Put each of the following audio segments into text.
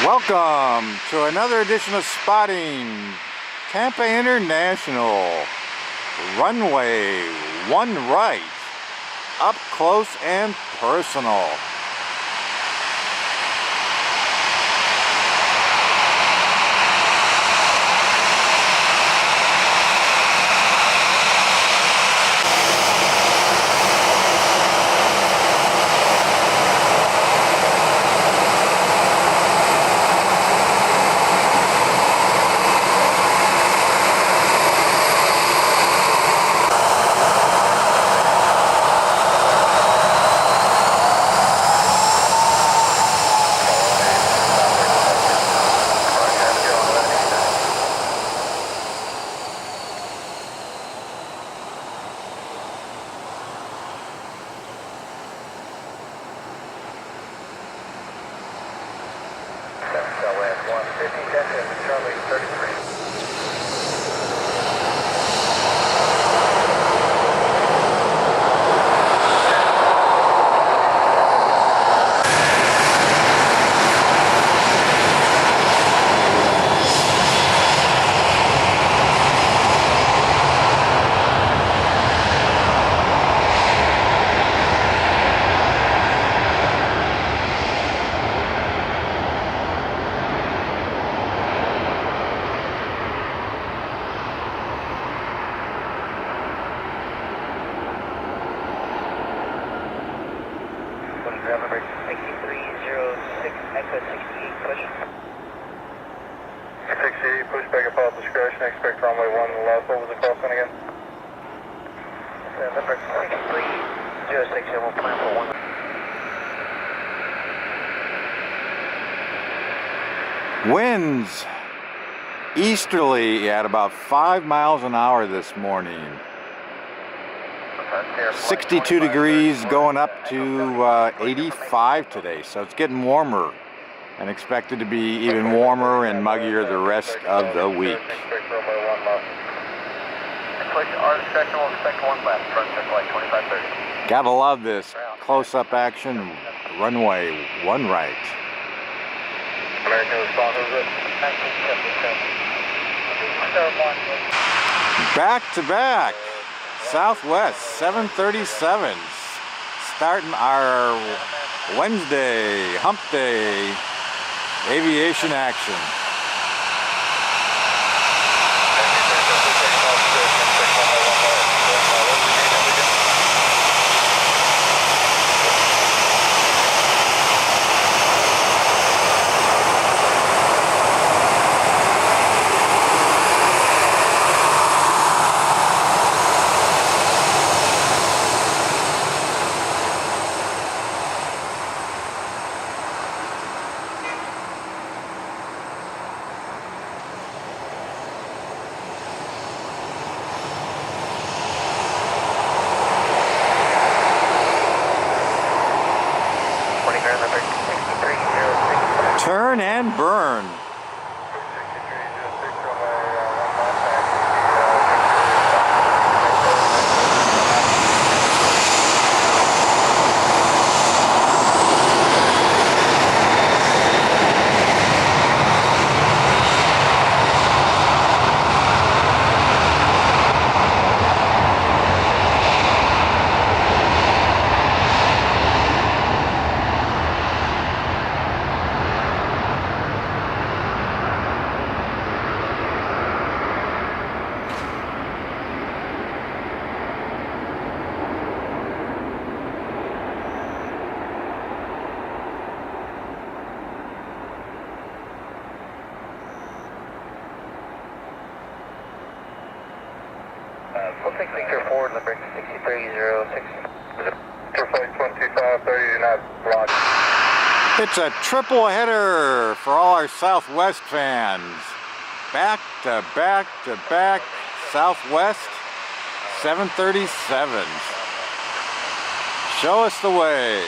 Welcome to another edition of Spotting Tampa International. Runway, one right, up close and personal. November 6306, Echo 68, push. 68, push back above discretion, expect runway 1 left. What was the crossing again? November 6306, we'll plan for 1. Winds easterly at about 5 miles an hour this morning. 62 degrees going up to 85 today, so it's getting warmer and expected to be even warmer and muggier the rest of the week. Our discretion will expect 1 left, front circle light 2530. Gotta love this close-up action, runway, one right. American response, is it? 1977. Back to back, Southwest 737s, starting our Wednesday hump day aviation action. Turn and burn. We'll take Victor forward, number 6306. Flight 12530, do not block. It's a triple header for all our Southwest fans. Back to back to back Southwest 737s. Show us the way.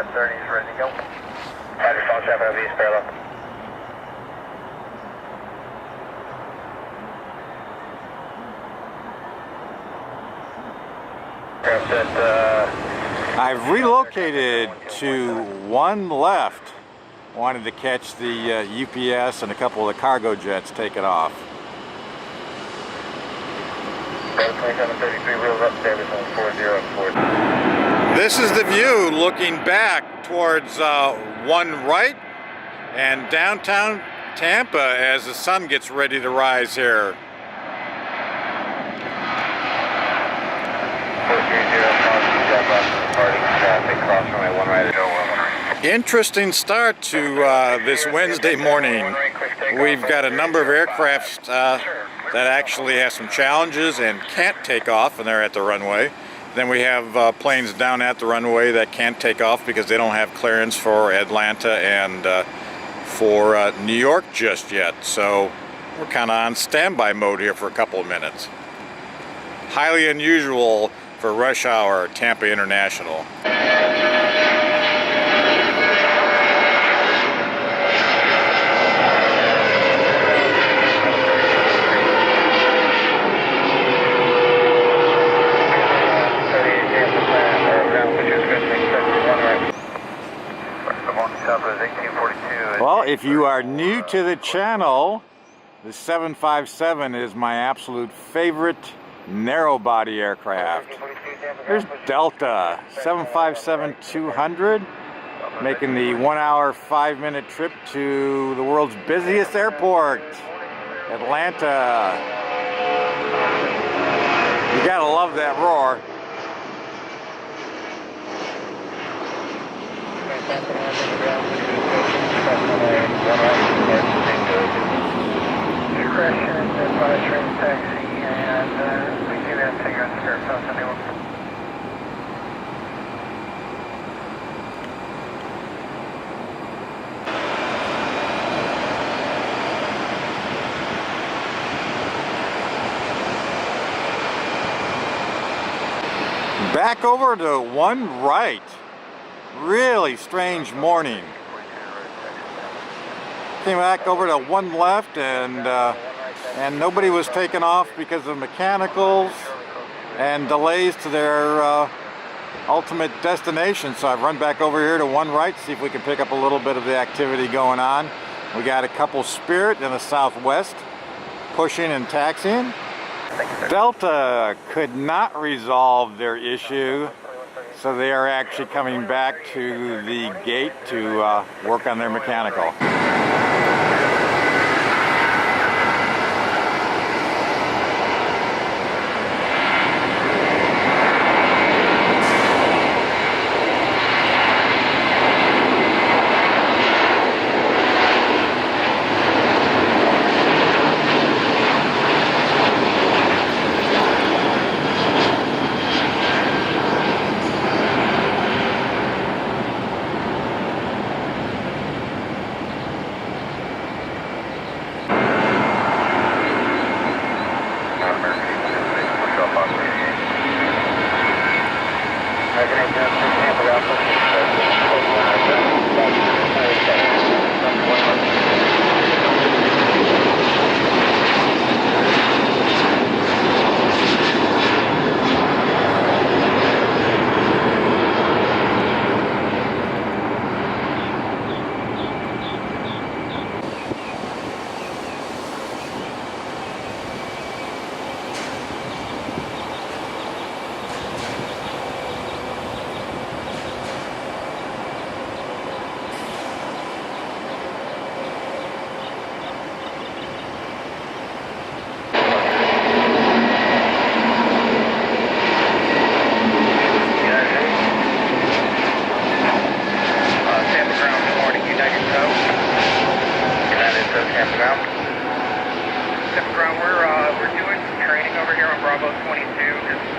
2530 is ready to go. Roger, phone traffic over east parallel. I've relocated to one left. Wanted to catch the UPS and a couple of the cargo jets taking off. 2733 wheels up, Davidson 404. This is the view looking back towards one right and downtown Tampa as the sun gets ready to rise here. 430, positive jet bus departing traffic, cross runway 1 right. Interesting start to this Wednesday morning. We've got a number of aircraft that actually have some challenges and can't take off, and they're at the runway. Then we have planes down at the runway that can't take off because they don't have clearance for Atlanta and for New York just yet. So we're kind of on standby mode here for a couple of minutes. Highly unusual for rush hour Tampa International. Well, if you are new to the channel, the 757 is my absolute favorite narrow-body aircraft. There's Delta 757-200 making the 1 hour 5-minute trip to the world's busiest airport, Atlanta. You gotta love that roar. Discretion, advisory, taxi, and we do have to take on spare post anyone. Back over to one right. Really strange morning. Came back over to one left and nobody was taken off because of mechanicals and delays to their ultimate destination. So I've run back over here to one right, see if we can pick up a little bit of the activity going on. We got a couple Spirit in the southwest pushing and taxiing. Delta could not resolve their issue, so they are actually coming back to the gate to work on their mechanical.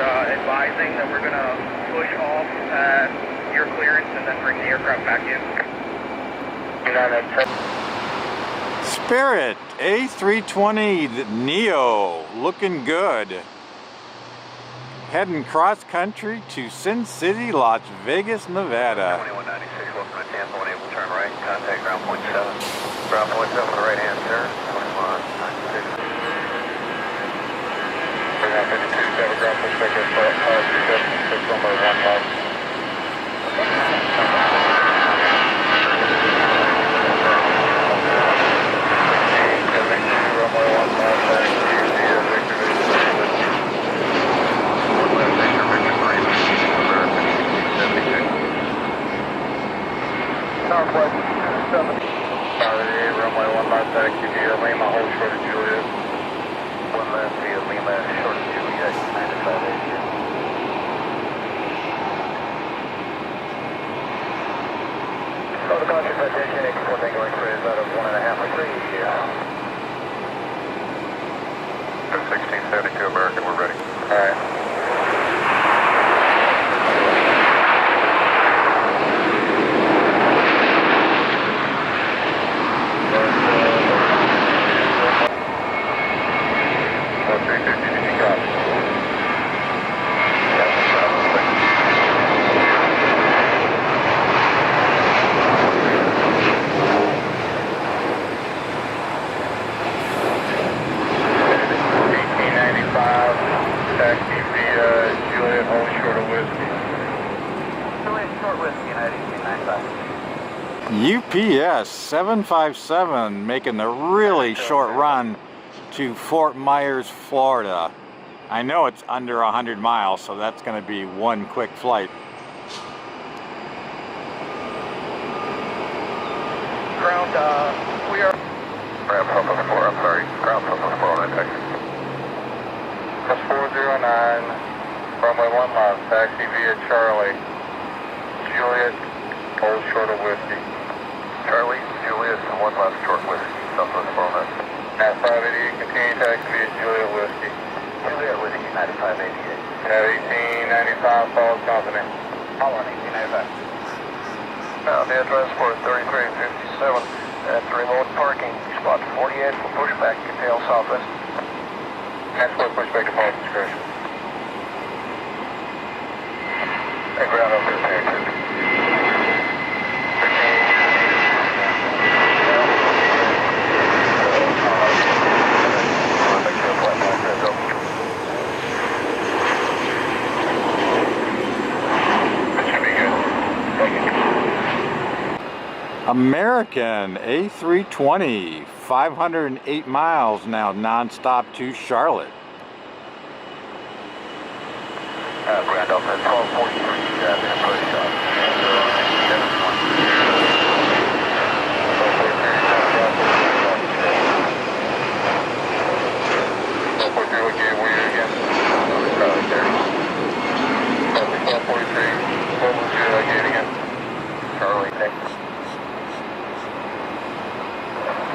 Advising that we're going to push off your clearance and then bring the aircraft back in. Spirit A320 Neo looking good. Heading cross country to Sin City, Las Vegas, Nevada. 2196, welcome to Tampa. When able to turn right, contact ground point 7. Ground point 7 on the right hand, sir. 2196. 352, ground point checker, 276, runway 1 left. Southwest 270. Runway 1 left, TPA, Lima, hold short of Juliet. 1 left via Lima, short of Juliet, 9588. So the conscious citation, 84 Tango X-ray is out of 1.5 or 3. 1672 American, we're ready. Alright. UPS 757 making the really short run to Fort Myers, Florida. I know it's under 100 miles, so that's going to be one quick flight. Ground, we are... Ground 4, I'm sorry. Ground 4 on that taxi. That's 409, runway 1 left, taxi via Charlie, Juliet, hold short of whiskey. Charlie, Juliet, 1 left, short whiskey, Southwest 400. At 588, continue taxi via Juliet whiskey. Juliet whiskey, 9588. At 1895, follow company. Hold on, 1895. Now, the address for 3357 at remote parking, spot 48 for pushback, tail southwest. Next one, pushback to pilot's discretion. And ground over the parachute. American A320, 508 miles now non-stop to Charlotte. Ground over at 1243, push up.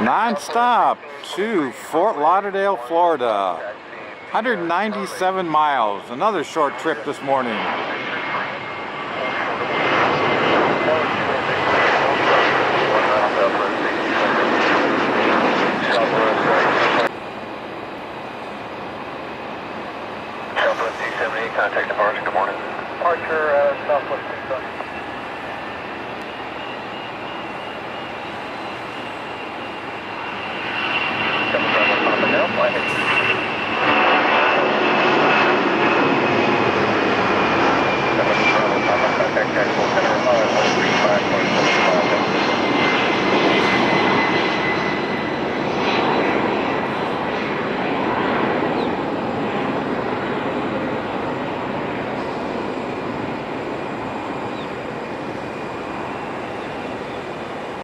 Non-stop to Fort Lauderdale, Florida. 197 miles, another short trip this morning.